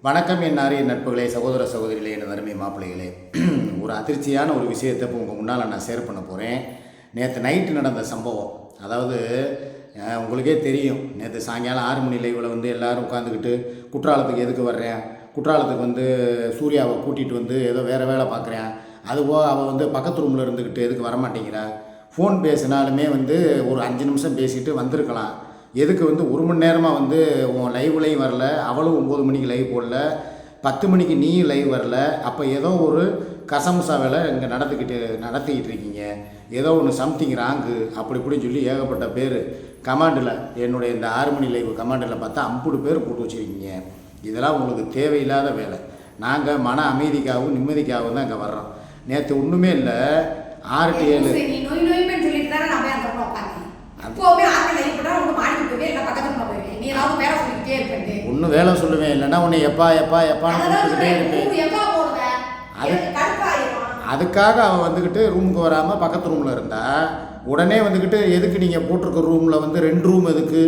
வணக்கம் என் ஆரிய நட்புகளே, சகோதர சகோதரிகளே, என் அருமை மாப்பிள்ளைகளே. ஒரு அதிர்ச்சியான ஒரு விஷயத்தை இப்போ உங்கள் முன்னால் நான் ஷேர் பண்ண போகிறேன். நேற்று நைட்டு நடந்த சம்பவம். அதாவது உங்களுக்கே தெரியும், நேற்று சாயங்காலம் 6 மணி லைவில் வந்து எல்லோரும் உட்காந்துக்கிட்டு குற்றாலத்துக்கு எதுக்கு வர்றேன், குற்றாலத்துக்கு வந்து சூர்யாவை கூட்டிகிட்டு வந்து ஏதோ வேறு வேலை பார்க்குறேன், அதுபோக அவள் வந்து பக்கத்து ரூமில் இருந்துக்கிட்டு எதுக்கு வரமாட்டேங்கிறா, ஃபோன் பேசினாலுமே வந்து ஒரு 5 நிமிஷம் பேசிட்டு வந்திருக்கலாம், எதுக்கு வந்து 1 மணி நேரமாக வந்து உன் லைவ்லையும் வரல, அவளும் 9 மணிக்கு லைவ் போடல, 10 மணிக்கு நீயும் லைவ் வரல, அப்போ ஏதோ ஒரு கசமுசா வேலை இங்கே நடத்திக்கிட்டு இருக்கீங்க, ஏதோ ஒன்று சம்திங் ராங்கு அப்படி இப்படின்னு சொல்லி ஏகப்பட்ட பேர் கமாண்டில், என்னுடைய இந்த 6 மணி லைவ் கமாண்டில் பார்த்தா 50 பேர் போட்டு வச்சுருக்கீங்க. இதெல்லாம் உங்களுக்கு தேவையில்லாத வேலை. நாங்கள் மன அமைதிக்காகவும் நிம்மதிக்காகவும் தான் இங்கே வர்றோம். நேற்று ஒன்றுமே இல்லை, 6 to 7 ஒன்றும் வேலை சொல்லுவேன், இல்லைன்னா உன்னை எப்பான்னு கூப்பிட்டுக்கிட்டே இருப்பேன். அதுக்காக அவள் வந்துக்கிட்டு ரூமுக்கு வராமல் பக்கத்து ரூமில் இருந்தா, உடனே வந்துக்கிட்டு எதுக்கு நீங்கள் போட்டிருக்க ரூமில் வந்து 2 ரூம் எதுக்கு,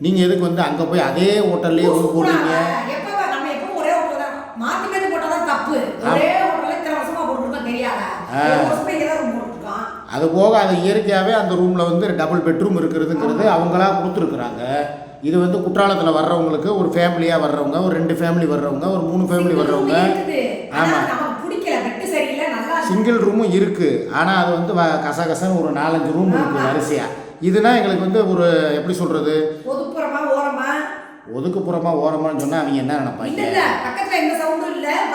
நீங்கள் எதுக்கு வந்து அங்கே போய் அதே ஹோட்டல்லையே ரூம் போடுறீங்க? அது போக அது இயற்கையாகவே அந்த ரூமில் வந்து டபுள் பெட்ரூம் இருக்கிறதுங்கிறது அவங்களா கொடுத்துருக்குறாங்க. இது வந்து குற்றாலத்தில் வர்றவங்களுக்கு, ஒரு ஃபேமிலியாக வர்றவங்க, ஒரு 2 ஃபேமிலி வர்றவங்க, ஒரு 3 ஃபேமிலி வர்றவங்க. ஆமாம், சிங்கிள் ரூமும் இருக்குது. ஆனால் அது வந்து கசகசன்னு ஒரு 4-5 ரூம் இருக்குது வரிசையாக. இதுனா எங்களுக்கு வந்து ஒரு எப்படி சொல்கிறது, ஒதுக்குப்புறமா ஓரமான்னு சொன்னால் அவங்க என்ன நினைப்பாங்க?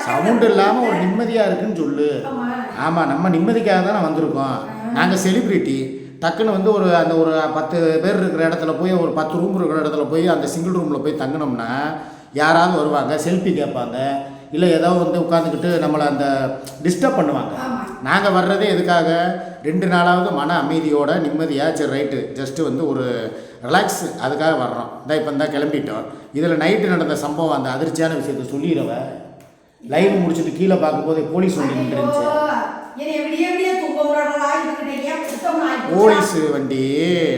சவுண்டு இல்லாமல் ஒரு நிம்மதியாக இருக்குன்னு சொல்லு. ஆமாம், நம்ம நிம்மதிக்காக தானே வந்திருக்கோம். நாங்கள் செலிப்ரிட்டி. டக்குன்னு வந்து ஒரு 10 பேர் இருக்கிற இடத்துல போய், ஒரு 10 ரூம் இருக்கிற இடத்துல போய் அந்த சிங்கிள் ரூமில் போய் தங்கினோம்னா யாராவது வருவாங்க, செல்ஃபி கேட்பாங்க, இல்லை ஏதோ வந்து உட்காந்துக்கிட்டு நம்மளை அந்த டிஸ்டர்ப் பண்ணுவாங்க. நாங்கள் வர்றதே எதுக்காக, 2 நாளாவது மன அமைதியோட நிம்மதியாக, சரி ரைட்டு ஜஸ்ட்டு வந்து ஒரு ரிலாக்ஸ், அதுக்காக வர்றோம். இப்போ தான் கிளம்பிட்டோம். இதில் நைட்டு நடந்த சம்பவம், அந்த அதிர்ச்சியான விஷயத்தை சொல்லிடுவ. லைவ் முடிச்சுட்டு கீழே பார்க்கும்போது போலீஸ் வண்டி நின்றுச்சு. போலீஸ் வண்டி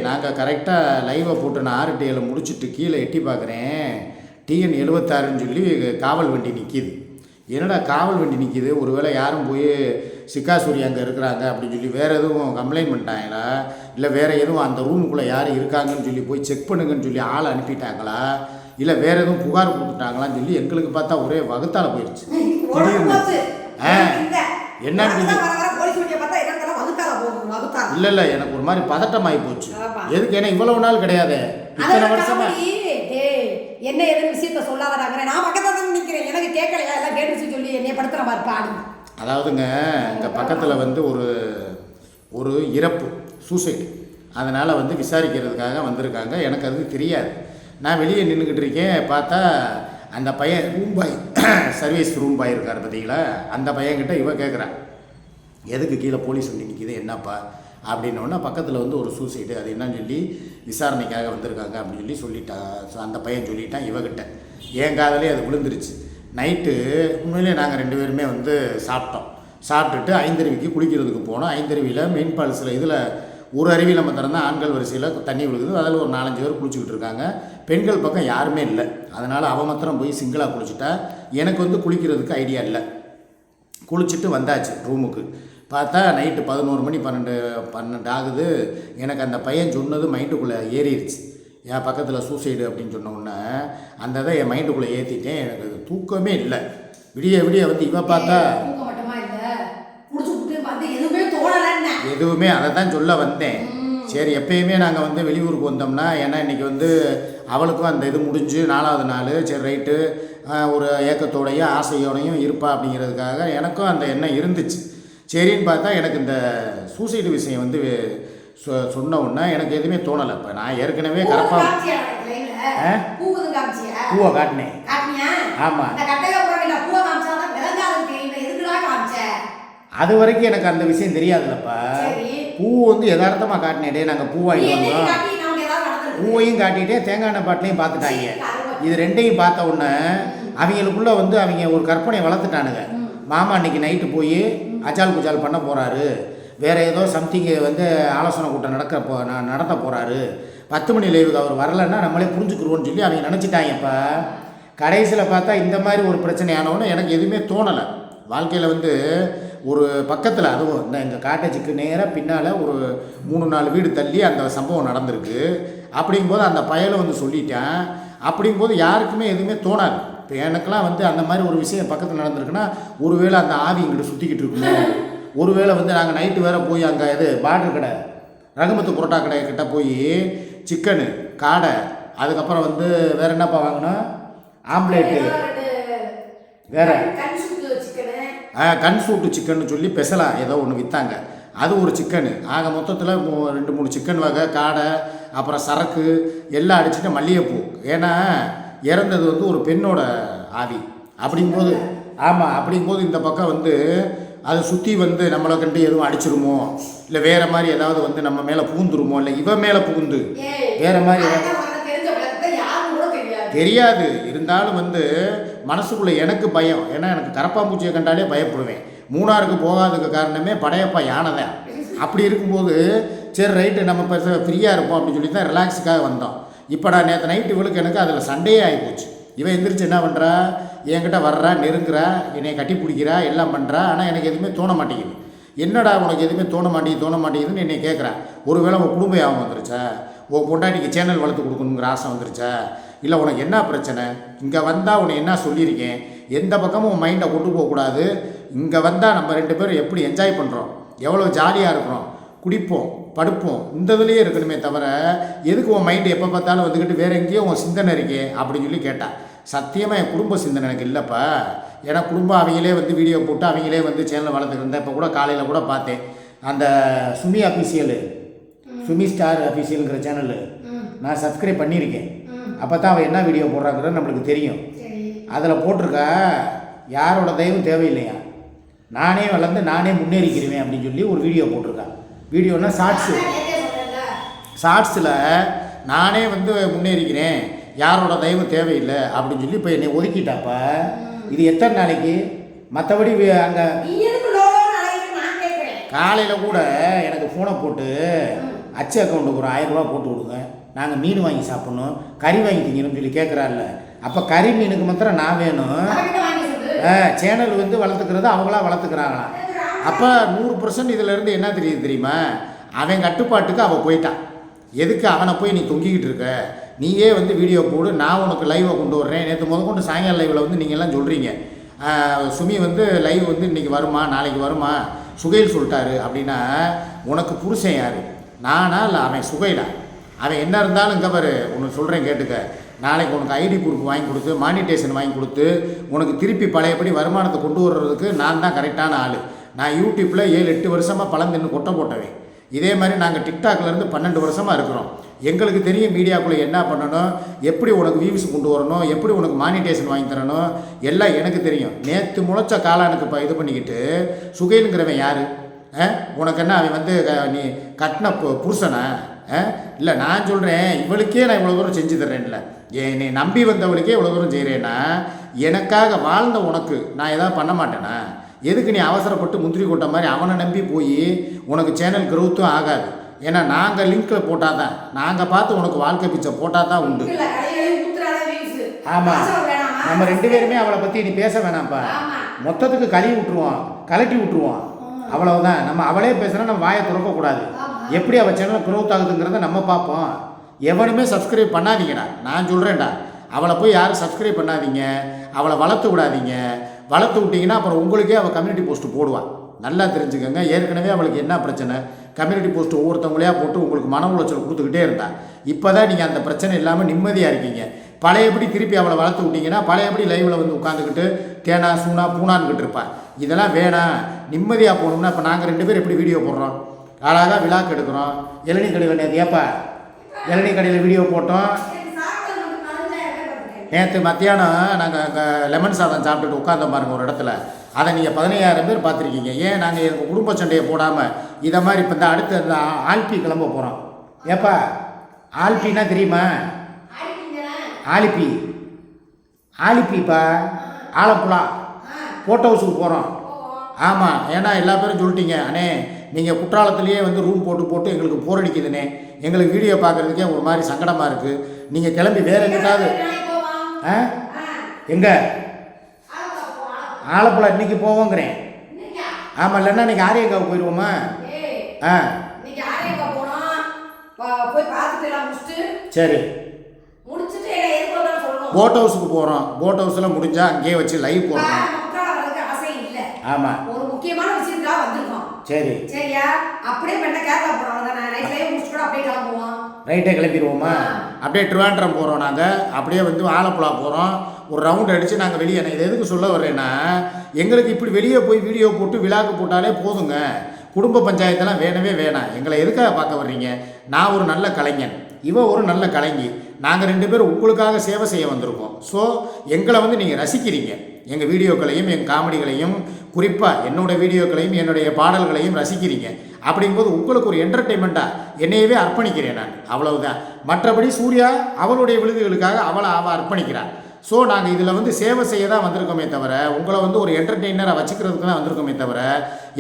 நாங்கள் கரெக்டாக லைவை போட்டு நான் 6 to 7 முடிச்சுட்டு கீழே எட்டி பார்க்குறேன், TN 76ன்னு சொல்லி காவல் வண்டி நிற்கிது. என்னடா காவல் வண்டி நிற்கிது, ஒருவேளை யாரும் போய் சிக்காசூரி அங்கே இருக்கிறாங்க அப்படின்னு சொல்லி வேறு எதுவும் கம்ப்ளைண்ட் பண்ணிட்டாங்களா, இல்லை வேறு எதுவும் அந்த ரூமுக்குள்ளே யார் இருக்காங்கன்னு சொல்லி போய் செக் பண்ணுங்கன்னு சொல்லி ஆளை அனுப்பிட்டாங்களா, இல்லை வேறு எதுவும் புகார் கொடுத்துட்டாங்களான்னு சொல்லி எங்களுக்கு பார்த்தா ஒரே வகுத்தால் போயிடுச்சு. திடீர்னு என்னன்னு இல்லை எனக்கு ஒரு மாதிரி பதட்டமாகி போச்சு. எதுக்கு, ஏன்னா இவ்வளவு நாள் கிடையாது, இத்தனை வருஷமா என்ன எதுவும் விஷயத்த சொல்லாதாங்க. நான் பக்கத்துல தான் நிற்கிறேன், எனக்கு கேட்கலையா, எல்லாம் கேட்டுச்சு சொல்லி என்னைய படுத்துற மாதிரி பாடு. அதாவதுங்க, இங்கே பக்கத்தில் வந்து ஒரு இறப்பு, சூசைட், அதனால் வந்து விசாரிக்கிறதுக்காக வந்திருக்காங்க. எனக்கு அது தெரியாது. நான் வெளியே நின்றுக்கிட்டு இருக்கேன். பார்த்தா அந்த பையன் room boy, service room boy இருக்கார் பார்த்தீங்களா, அந்த பையன்கிட்ட இவ கேட்குறான், எதுக்கு கீழே போலீஸ் வண்டி நிற்கிது என்னப்பா அப்படின்னோடனே, பக்கத்தில் வந்து ஒரு சூசைடு, அது என்னன்னு சொல்லி விசாரணைக்காக வந்திருக்காங்க அப்படின்னு சொல்லிட்டான். அந்த பையன் சொல்லிட்டான் இவகிட்ட. என் காதலே அது விழுந்துருச்சு. நைட்டு உண்மையிலே நாங்கள் 2 பேருமே வந்து சாப்பிட்டுட்டு ஐந்தருவிக்கு குளிக்கிறதுக்கு போனோம். ஐந்தருவியில் மெயின் ஃபால்ஸில் இதில் ஒரு அருவியில் நம்ம திறந்தால் ஆண்கள் வரிசையில் தண்ணி விழுகுது, அதில் ஒரு 4-5 பேர் குளிச்சுக்கிட்டு இருக்காங்க. பெண்கள் பக்கம் யாருமே இல்லை. அதனால் அவன் மாத்திரம் போய் சிங்கிளாக குளிச்சுட்டா. எனக்கு வந்து குளிக்கிறதுக்கு ஐடியா இல்லை. குளிச்சுட்டு வந்தாச்சு ரூமுக்கு. பார்த்தா நைட்டு 11 மணி 12 ஆகுது. எனக்கு அந்த பையன் சொன்னது மைண்டுக்குள்ளே ஏறிடுச்சு. என் பக்கத்தில் சூசைடு அப்படின்னு சொன்னோடனே அந்த இதை என் மைண்டுக்குள்ளே ஏற்றிட்டேன். எனக்கு தூக்கமே இல்லை. விடிய வந்து இவ பார்த்தா எதுவுமே, அதை தான் சொல்ல வந்தேன். சரி, எப்பயுமே நாங்கள் வந்து வெளியூருக்கு வந்தோம்னா, ஏன்னா இன்றைக்கி வந்து அவளுக்கும் அந்த இது முடிஞ்சு 4வது நாள், சரி ரைட்டு ஒரு ஏக்கத்தோடையும் ஆசையோடையும் இருப்பா அப்படிங்கிறதுக்காக எனக்கும் அந்த எண்ணம் இருந்துச்சு. சரின்னு பார்த்தா எனக்கு இந்த சூசைடு விஷயம் வந்து சொன்ன உடனே எனக்கு எதுவுமே தோணலை. இப்போ நான் ஏற்கனவே கரெக்டாக பூவை காட்டினேன். ஆமாம், அது வரைக்கும் எனக்கு அந்த விஷயம் தெரியாதுல்லப்பா. பூ வந்து யதார்த்தமாக காட்டினேடே, நாங்கள் பூ வாங்கிட்டு வந்தோம், பூவையும் காட்டிகிட்டே தேங்காய் எண்ணெய் பாட்டிலையும் பார்த்துட்டாங்க. இது 2ஐயும் பார்த்த உடனே அவங்களுக்குள்ளே வந்து அவங்க ஒரு கற்பனை வளர்த்துட்டானுங்க. மாமா அன்றைக்கி நைட்டு போய் அச்சால் குச்சால் பண்ண போகிறாரு, வேறு ஏதோ சம்திங்கு வந்து ஆலோசனை கூட்டம் நடத்த போகிறாரு, 10 மணி லைவுக்கு அவர் வரலைன்னா நம்மளே புரிஞ்சுக்குருவோன்னு சொல்லி அவங்க நினச்சிட்டாங்கப்பா. கடைசியில் பார்த்தா இந்த மாதிரி ஒரு பிரச்சனை ஆனவுடனே எனக்கு எதுவுமே தோணலை. வாழ்க்கையில் வந்து ஒரு பக்கத்தில், அதுவும் இந்த எங்கள் காட்டேஜுக்கு நேராக பின்னால் ஒரு 3-4 வீடு தள்ளி அந்த சம்பவம் நடந்திருக்கு. அப்படிங்கும்போது அந்த பயலை வந்து சொல்லிட்டேன். அப்படிங்கும்போது யாருக்குமே எதுவுமே தோணாது. இப்போ எனக்கெல்லாம் வந்து அந்த மாதிரி ஒரு விஷயம் பக்கத்தில் நடந்திருக்குன்னா, ஒருவேளை அந்த ஆவி இங்கிட்ட சுற்றிக்கிட்டு இருக்கணும், ஒருவேளை வந்து நாங்கள் நைட்டு வேறு போய் அங்கே பார்டர் கடை ரகுமத்து புரோட்டா கடை கிட்ட போய் சிக்கனு காடை, அதுக்கப்புறம் வந்து வேறு என்னப்பா வாங்கினோம், ஆம்லேட்டு, வேறு கண் சூட்டு சிக்கன்னு சொல்லி ஸ்பெஷலாக ஏதோ ஒன்று விற்றாங்க. அது ஒரு சிக்கனு. ஆக மொத்தத்தில் 2-3 சிக்கன் வகை, காடை, அப்புறம் சரக்கு எல்லாம் அடிச்சுட்டு மல்லிகைப்பூ. ஏன்னா இறந்தது வந்து ஒரு பெண்ணோட ஆவி. அப்படிங்கும்போது ஆமாம், அப்படிங்கும்போது இந்த பக்கம் வந்து அதை சுற்றி வந்து நம்மளை கண்டு எதுவும் அடிச்சிருமோ, இல்லை வேறு மாதிரி ஏதாவது வந்து நம்ம மேலே பூந்துருமோ, இல்லை இவன் மேலே பூந்து வேறு மாதிரி தெரியாது. இருந்தாலும் வந்து மனசுக்குள்ளே எனக்கு பயம். ஏன்னா எனக்கு கரப்பாம்பூச்சியை கண்டாலே பயப்படுவேன். மூணாருக்கு போகாததுக்கு காரணமே படையப்பா யானை தான். அப்படி இருக்கும்போது சரி ரைட்டு நம்ம இப்போ ஃப்ரீயாக இருப்போம் அப்படின்னு சொல்லி தான் ரிலாக்ஸுக்காக வந்தோம். இப்போ நான் நேற்று நைட்டு இவளுக்கு எனக்கு அதில் சண்டையே ஆகிப்போச்சு. இவன் எந்திரிச்சு என்ன பண்ணுறா, என்கிட்ட வர்றா, நெருங்குறா, என்னை கட்டி பிடிக்கிறா, எல்லாம் பண்ணுறா. ஆனால் எனக்கு எதுவுமே தோண மாட்டேங்குது. என்னடா உனக்கு எதுவுமே தோண மாட்டேங்குதுன்னு என்னை கேட்குறேன். ஒருவேளை உன் குடும்ப யாபம் வந்துருச்சா, உன் பொண்டாட்டிக்கு சேனல் வளர்த்து கொடுக்கணுங்கிற ஆசை வந்துருச்சா, இல்லை உனக்கு என்ன பிரச்சனை, இங்கே வந்தால் உன்னை என்ன சொல்லியிருக்கேன், எந்த பக்கமும் உன் மைண்டை கொண்டு போகக்கூடாது, இங்கே வந்தால் நம்ம 2 பேரும் எப்படி என்ஜாய் பண்ணுறோம், எவ்வளோ ஜாலியாக இருக்கிறோம், குடிப்போம் படுப்போம், இந்த இதுலேயே இருக்கணுமே தவிர எதுக்கு உன் மைண்டு எப்போ பார்த்தாலும் வந்துக்கிட்டு வேறு எங்கேயோ உன் சிந்தனை இருக்கே அப்படின்னு சொல்லி கேட்டான். சத்தியமாக என் குடும்ப சிந்தனை எனக்கு இல்லைப்பா. ஏன்னா குடும்பம் அவங்களே வந்து வீடியோ போட்டு அவங்களே வந்து சேனல் வளர்த்துக்கிருந்தேன். இப்போ கூட காலையில் கூட பார்த்தேன், அந்த Sumi official, Sumi star அஃபிஷியலுங்கிற channel நான் சப்ஸ்கிரைப் பண்ணியிருக்கேன். அப்போ தான் அவன் என்ன வீடியோ போடுறாங்கிறது நம்மளுக்கு தெரியும். அதில் போட்டிருக்கா, யாரோட தயவும் தேவையில்லையா, நானே வளர்ந்து நானே முன்னேறிக்கிறேன் அப்படின்னு சொல்லி ஒரு வீடியோ போட்டிருக்கான். வீடியோனா ஷார்ட்ஸில் நானே வந்து முன்னேறிக்கிறேன், யாரோட தயவு தேவையில்லை அப்படின்னு சொல்லி இப்போ என்னை ஒதுக்கிட்டாப்பா. இது எத்தனை நாளைக்கு? மற்றபடி அங்கே காலையில் கூட எனக்கு ஃபோனை போட்டு அச்சு அக்கௌண்ட்டுக்கு ஒரு 1000 ரூபா போட்டு விடுங்க, நாங்கள் மீன் வாங்கி சாப்பிட்ணும், கறி வாங்கி திங்கணும்னு சொல்லி கேட்குறாள்ல. அப்போ கறி மீனுக்கு மாத்திரம் நான் வேணும், சேனல் வந்து வளர்த்துக்கிறது அவங்களா வளர்த்துக்கிறாங்களாம். அப்போ 100% இதிலேருந்து என்ன தெரியுமா, அவன் கட்டுப்பாட்டுக்கு அவள் போயிட்டான். எதுக்கு அவனை போய் நீ தொங்கிக்கிட்டு இருக்க, நீயே வந்து வீடியோ போடு, நான் உனக்கு லைவை கொண்டு வர்றேன். நேற்று முதற்கொண்டு சாயங்காலம் லைவில் வந்து நீங்கள் எல்லாம் சொல்கிறீங்க, சுமி வந்து லைவ் வந்து இன்றைக்கி வருமா நாளைக்கு வருமா, சுகைல் சொல்லிட்டாரு அப்படின்னா உனக்கு புருஷன் யார், நானா இல்லை அவன் சுகைலா? அவன் என்ன இருந்தாலும் இங்கே பாரு உனக்கு சொல்கிறேன் கேட்டுக்க, நாளைக்கு உனக்கு ஐடி ப்ரூஃப் வாங்கி கொடுத்து மானிட்டேஷன் வாங்கி கொடுத்து உனக்கு திருப்பி பழையபடி வருமானத்தை கொண்டு வர்றதுக்கு நான் தான் கரெக்டான ஆள். நான் யூடியூப்பில் 7-8 வருஷமாக பழம் தின்னு கொட்டை போட்டவேன். இதே மாதிரி நாங்கள் டிக்டாக்லேருந்து 12 வருஷமாக இருக்கிறோம். எங்களுக்கு தெரியும் மீடியாக்குள்ளே என்ன பண்ணணும், எப்படி உனக்கு வியூஸ் கொண்டு வரணும், எப்படி உனக்கு மானிட்டேஷன் வாங்கி தரணும், எல்லாம் எனக்கு தெரியும். நேற்று முளைச்ச காலானுக்கு இப்போ இது பண்ணிக்கிட்டு சுகைலுங்கிறவன் யார்? உனக்கு என்ன அவன் வந்து நீ கட்டின புருஷனா? இல்லை நான் சொல்கிறேன், இவளுக்கே நான் இவ்வளோ தூரம் செஞ்சு தர்றேன்ல, என்னை நம்பி வந்தவளுக்கே இவ்வளோ தூரம் செய்கிறேன்னா எனக்காக வாழ்ந்த உனக்கு நான் எதாவது பண்ண மாட்டேனா? எதுக்கு நீ அவசரப்பட்டு முந்திரி கொட்ட மாதிரி அவனை நம்பி போய் உனக்கு சேனல் க்ரோத்தும் ஆகாது. ஏன்னா நாங்கள் லிங்க்கில் போட்டால் தான், நாங்கள் பார்த்து உனக்கு வாழ்க்கை பிச்சை போட்டால் தான் உண்டு. ஆமாம், நம்ம 2 பேருமே அவளை பற்றி நீ பேச வேணாம்ப்பா, மொத்தத்துக்கு கலட்டி விட்டுருவோம், அவ்வளவுதான். நம்ம அவளே பேசுகிறா, நம்ம வாயை திறக்கக்கூடாது. எப்படி அவள் சேனல் க்ரோத் ஆகுதுங்கிறத நம்ம பார்ப்போம். எவனுமே சப்ஸ்கிரைப் பண்ணாதீங்கடா, நான் சொல்கிறேன்டா. அவளை போய் யாரும் சப்ஸ்கிரைப் பண்ணாதீங்க, அவளை வளர்த்து விடாதீங்க. வளர்த்து விட்டிங்கன்னா அப்புறம் உங்களுக்கே அவள் கம்யூனிட்டி போஸ்ட்டு போடுவாள். நல்லா தெரிஞ்சுக்கோங்க. ஏற்கனவே அவளுக்கு என்ன பிரச்சனை, கம்யூனிட்டி போஸ்ட்டு ஒவ்வொருத்தவங்களையாக போட்டு உங்களுக்கு மன உளைச்சல் கொடுத்துக்கிட்டே இருந்தா. இப்போ தான் நீங்கள் அந்த பிரச்சனை இல்லாமல் நிம்மதியாக இருக்கீங்க. பழையபடி திருப்பி அவளை வளர்த்து விட்டிங்கன்னா பழையபடி லைவில் வந்து உட்காந்துக்கிட்டு தேனா சூனா பூனான்னுக்கிட்டு இருப்பாள். இதெல்லாம் வேணாம், நிம்மதியாக போகணும்னா இப்போ நாங்கள் 2 பேர் எப்படி வீடியோ போடுறோம், அழகாக விழாக்கு எடுக்கிறோம். இளநீ கடையில் நேற்று ஏப்பா இளநீ கடையில் வீடியோ போட்டோம். நேற்று மத்தியானம் நாங்கள் அங்கே லெமன் சாதம் சாப்பிட்டுட்டு உட்காந்தோம் பாருங்கள் ஒரு இடத்துல, அதை நீங்கள் 15,000 பேர் பார்த்துருக்கீங்க. ஏன் நாங்கள் எங்கள் குடும்ப சண்டையை போடாமல் இதை மாதிரி இப்போ இந்த அடுத்து அந்த ஆல்பி கிளம்ப போகிறோம். ஏப்பா ஆல்பின்னா தெரியுமா? ஆலிப்பிப்பா ஆலப்புழா போட் ஹவுஸுக்கு போகிறோம். ஆமாம், ஏன்னா எல்லா பேரும் சொல்லிட்டீங்க, அண்ணே நீங்கள் குற்றாலத்துலேயே வந்து ரூம் போட்டு எங்களுக்கு போர் அடிக்குதுண்ணே, எங்களுக்கு வீடியோ பார்க்குறதுக்கே ஒரு மாதிரி சங்கடமாக இருக்குது, நீங்கள் கிளம்பி வேறு எங்கிட்டாவது எங்கே ஆலப்புழா இன்னைக்கு போவோங்கிறேன். ஆமாம், இல்லைன்னா இன்னைக்கு ஆரியங்காவுக்கு போயிடுவோமா? ஆ இன்னைக்கு ஆரியங்கா போனோம், போய் பார்த்துட்டு எல்லாம் முடிச்சுட்டு சரி. முடிச்சுட்டு என்ன ஏற்கனவே சொல்லணும். போட் ஹவுஸுக்கு போகிறோம். போட் ஹவுஸில் முடிஞ்சால் அங்கேயே வச்சு லைவ் போடுறோம். ஆசை இல்லை. ஆமாம், ஒரு முக்கியமான விஷயத்துக்காக வந்திருக்கோம். சரி சரியா? அப்படியே பண்ண கேரளா போறோம். நான் நைட் லைவ் முடிச்சுட்டு அப்படியே கிளம்புவோம். ரைட்டே கிளம்பிடுவோமா? அப்படியே ட்ரிவாண்ட்ரம் போகிறோம். நாங்கள் அப்படியே வந்து ஆலப்புழா போகிறோம். ஒரு ரவுண்ட் அடித்து நாங்கள் வெளியே. நான் இதை எதுக்கு சொல்ல வர்றேன்னா, எங்களுக்கு இப்படி வெளியே போய் வீடியோ போட்டு விழாக்கு போட்டாலே போதுங்க. குடும்ப பஞ்சாயத்தெல்லாம் வேணவே வேணாம். எங்களை எதுக்காக பார்க்க வர்றீங்க? நான் ஒரு நல்ல கலைஞன், இவ ஒரு நல்ல கலைஞி. நாங்கள் 2 பேரும் உங்களுக்காக சேவை செய்ய வந்திருக்கோம். ஸோ எங்களை வந்து நீங்கள் ரசிக்கிறீங்க. எங்கள் வீடியோக்களையும் எங்கள் காமெடிகளையும், குறிப்பாக என்னோடய வீடியோக்களையும் என்னுடைய பாடல்களையும் ரசிக்கிறீங்க. அப்படிங்கும்போது உங்களுக்கு ஒரு என்டர்டெயின்மெண்ட்டாக என்னையவே அர்ப்பணிக்கிறேன் நான். அவ்வளவுதான். மற்றபடி சூர்யா அவளுடைய விழுதுகளுக்காக அவளை அர்ப்பணிக்கிறாள். ஸோ நாங்கள் இதில் வந்து சேவை செய்ய தான் வந்திருக்கோமே தவிர, உங்களை வந்து ஒரு என்டர்டெய்னராக வச்சுக்கிறதுக்கு தான் வந்திருக்கோமே தவிர,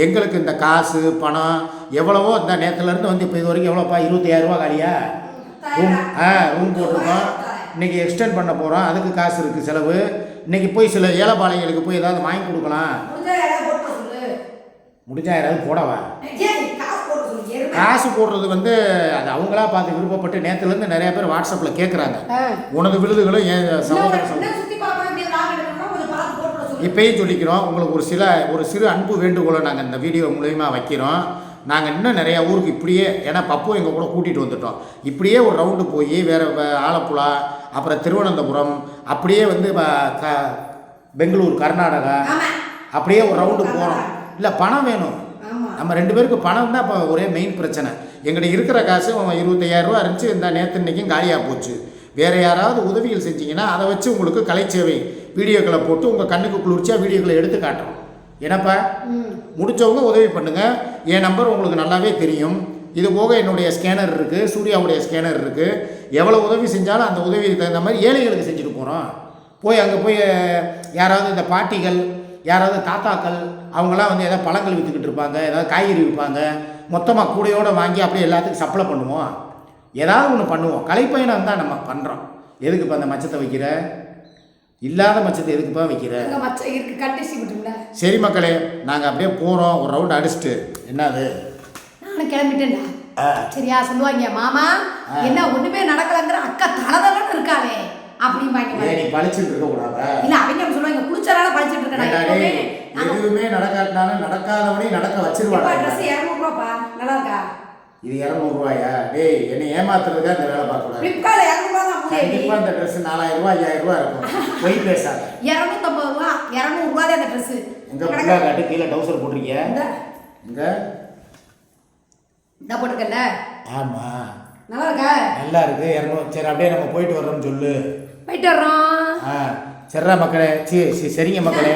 எங்களுக்கு இந்த காசு பணம் எவ்வளவோ இந்த நேரத்துலேருந்து வந்து இப்போ இது வரைக்கும் எவ்வளோப்பா? 25,000 ரூபா காலியா? ரூம் போட்டிருக்கோம். இன்றைக்கி எக்ஸ்டெண்ட் பண்ண போகிறோம். அதுக்கு காசு இருக்குது செலவு. இன்றைக்கி போய் சில ஏழைப்பாளையங்களுக்கு போய் ஏதாவது வாங்கி கொடுக்கலாம். முடிஞ்சா யாராவது போடவா? காசு போடுறது வந்து அது அவங்களா பார்த்து விருப்பப்பட்டு நேற்றுலேருந்து நிறைய பேர் வாட்ஸ்அப்பில் கேட்குறாங்க. உனது விருதுகளும் என் சகோதர இப்பயும் சொல்லிக்கிறோம். உங்களுக்கு ஒரு சிறு அன்பு வேண்டுகோளை நாங்கள் இந்த வீடியோ மூலயமா வைக்கிறோம். நாங்கள் இன்னும் நிறையா ஊருக்கு இப்படியே, ஏன்னா பப்பு எங்கள் கூட கூட்டிகிட்டு வந்துட்டோம். இப்படியே ஒரு ரவுண்டு போய் வேறு ஆலப்புழா, அப்புறம் திருவனந்தபுரம், அப்படியே வந்து பெங்களூர், கர்நாடகா, அப்படியே ஒரு ரவுண்டு போகிறோம். இல்லை, பணம் வேணும். நம்ம 2 பேருக்கு பணம் தான் இப்போ ஒரே மெயின் பிரச்சனை. எங்கள்கிட்ட இருக்கிற காசு 25,000 ரூபா இருந்துச்சு. இந்த நேற்று இன்றைக்கும் காலியாக போச்சு. வேறு யாராவது உதவிகள் செஞ்சிங்கன்னா அதை வச்சு உங்களுக்கு கலைச்சேவை வீடியோக்களை போட்டு உங்கள் கண்ணுக்கு குளிர்ச்சியாக வீடியோக்களை எடுத்து காட்டுறோம். என்னப்பா? முடித்தவங்க உதவி பண்ணுங்கள். என் நம்பர் உங்களுக்கு நல்லாவே தெரியும். இது போக என்னுடைய ஸ்கேனர் இருக்குது, சூர்யாவுடைய ஸ்கேனர் இருக்குது. எவ்வளோ உதவி செஞ்சாலும் அந்த உதவிக்கு தகுந்த மாதிரி ஏழைகளுக்கு செஞ்சுட்டு போகிறோம். போய் அங்கே போய் யாராவது இந்த பாட்டிகள், யாராவது தாத்தாக்கள், அவங்களாம் வந்து ஏதாவது பழங்கள் விற்றுக்கிட்டு இருப்பாங்க, ஏதாவது காய்கறி விற்பாங்க. மொத்தமாக கூடையோடு வாங்கி அப்படியே எல்லாத்துக்கும் சப்ளை பண்ணுவோம். ஏதாவது ஒன்று பண்ணுவோம். கலைப்பயணம் தான் நம்ம பண்ணுறோம். எதுக்குப்பா அந்த மச்சத்தை வைக்கிற? இல்லாத மச்சத்தை எதுக்குப்பா வைக்கிற? சரி மக்களே, நாங்கள் அப்படியே போகிறோம். ஒரு ரவுண்ட் அடிச்சுட்டு என்னது நானும் கிளம்பிட்டேன்டா. சரியா? சொல்லுவாங்க, மாமா என்ன ஒன்றுமே நடக்கலைங்கிற அக்கா தலைதலன்னு இருக்காளே அப்படிம்பாங்க. நீ பழிச்சுட்டு இருக்க கூடாதா? இல்ல, அவங்க சொல்லுவாங்க குளிச்சாரால பழிச்சுட்டு இருக்கேன். எதுவுமே நடக்காட்டினாலும் நடக்காதவனே நடக்க வச்சிருவாங்க. ட்ரெஸ் 200 ரூபாப்பா. நல்லா இருக்கா? இது 200 ரூபாயா? டேய், என்னை ஏமாத்துறதுக்கா இந்த வேலை பார்க்க கூடாது. ஃப்ளிப்கார்ட்ல 200 ரூபா தான். கண்டிப்பா இந்த ட்ரெஸ் 4,000 ரூபாய் 5,000 ரூபாய் இருக்கும். போய் பேசாத. 250 ரூபா 200 ரூபா தான் அந்த ட்ரெஸ். எங்க புள்ளா காட்டு கீழே டவுசர் போட்டுருக்கீங்க? இங்க இந்த போட்டுக்கல. ஆமா, நல்லா இருக்கா? நல்லா இருக்கு. 200. சரி, அப்படியே நம்ம போயிட்டு வர்றோம்னு சொல்லு. போயிட்டு வர்றோம். சரிடா மக்களே. சரிங்க மக்களே,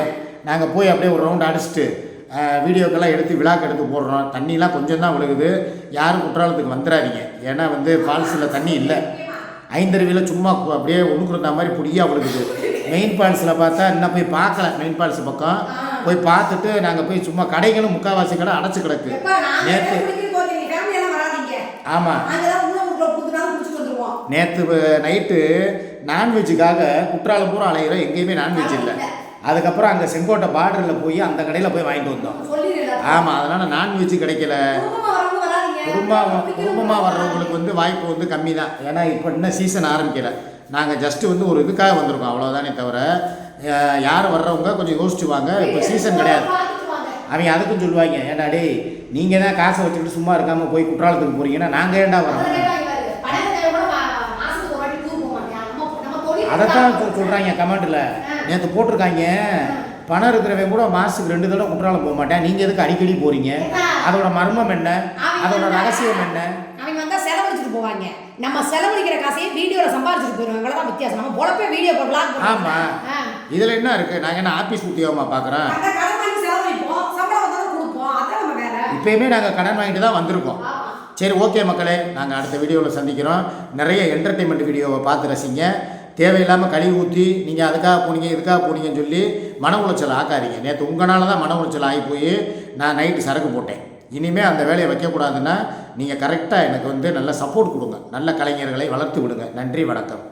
நாங்கள் போய் அப்படியே ஒரு ரவுண்ட் அடிச்சுட்டு வீடியோக்கெல்லாம் எடுத்து விழாக்கு எடுத்து போடுறோம். தண்ணிலாம் கொஞ்சம் தான் விழுகுது. யாரும் குற்றாலத்துக்கு வந்துடாதீங்க. ஏன்னா வந்து ஃபால்ஸில் தண்ணி இல்லை. ஐந்தருவியில் சும்மா அப்படியே ஒன்றுக்குறதா மாதிரி பொடியாக விழுகுது. மெயின் ஃபால்ஸில் பார்த்தா இன்னும் போய் பார்க்கல. மெயின் ஃபால்ஸ் பக்கம் போய் பார்த்துட்டு நாங்கள் போய் சும்மா கடைகளும் முக்கால்வாசி கடை அடைச்சி கிடக்கு. நேற்று ஆமாம், நேற்று நைட்டு நான்வெஜ்ஜுக்காக குற்றாலம் பூரா அலைகிறோம். எங்கேயுமே நான்வெஜ் இல்லை. அதுக்கப்புறம் அங்கே செங்கோட்டை பார்டரில் போய் அந்த கடையில் போய் வாங்கிட்டு வந்தோம். ஆமாம், அதனால் நான்வெஜ் கிடைக்கல. குடும்பமாக வர்றவங்களுக்கு வந்து வாய்ப்பு வந்து கம்மி தான். ஏன்னா இப்போ இன்னும் சீசன் ஆரம்பிக்கலை. நாங்கள் ஜஸ்ட்டு வந்து ஒரு இதுக்காக வந்திருக்கோம், அவ்வளோதானே தவிர யார் வர்றவங்க கொஞ்சம் யோசிச்சுவாங்க. இப்போ சீசன் கிடையாது. அவங்க அதுக்கும் சொல்லுவாங்க, ஏன்டா டேய் நீங்கள் தான் காசை வச்சுக்கிட்டு சும்மா இருக்காமல் போய் குற்றாலத்துக்கு போகிறீங்கன்னா நாங்கள் ஏன்டா வரோம்? அதைத்தான் சொல்கிறாங்க கமெண்ட்டில். நேற்று போட்டிருக்காங்க, பணம் இருக்கிறவங்க கூட மாதத்துக்கு 2 தடவை குற்றாலம் போக மாட்டேன், நீங்கள் எதுக்கு அடிக்கடி போகிறீங்க? அதோட மர்மம் என்ன? அதோட ரகசியம் என்ன? அவங்க வந்தால் செலவழிச்சிட்டு போவாங்க. நம்ம செலவழிக்கிற காசையே வீடியோவில் சம்பாதிச்சுட்டு போயிடுவோம். இவ்வளோதான் வித்தியாசம். நம்ம பொழப்பே வீடியோ போடலாம். ஆமாம், இதில் என்ன இருக்குது? நாங்கள் என்ன ஆஃபீஸ் உத்தியோகமாக பார்க்குறோம்? இப்போயுமே நாங்கள் கடன் வாங்கிட்டு தான் வந்திருக்கோம். சரி, ஓகே மக்களே, நாங்கள் அடுத்த வீடியோவில் சந்திக்கிறோம். நிறைய என்டர்டெயின்மெண்ட் வீடியோவை பார்த்து ரசிங்க. தேவையில்லாமல் கழுவி ஊற்றி நீங்கள் அதுக்காக போனீங்க இதுக்காக போனீங்கன்னு சொல்லி மன உளைச்சல் ஆக்காதீங்க. நேற்று உங்களால் தான் மன உளைச்சல் ஆகி போய் நான் நைட்டு சரக்கு போட்டேன். இனிமேல் அந்த வேலையை வைக்கக்கூடாதுன்னா நீங்கள் கரெக்டாக எனக்கு வந்து நல்ல சப்போர்ட் கொடுங்க. நல்ல கலைஞர்களை வளர்த்து விடுங்க. நன்றி, வணக்கம்.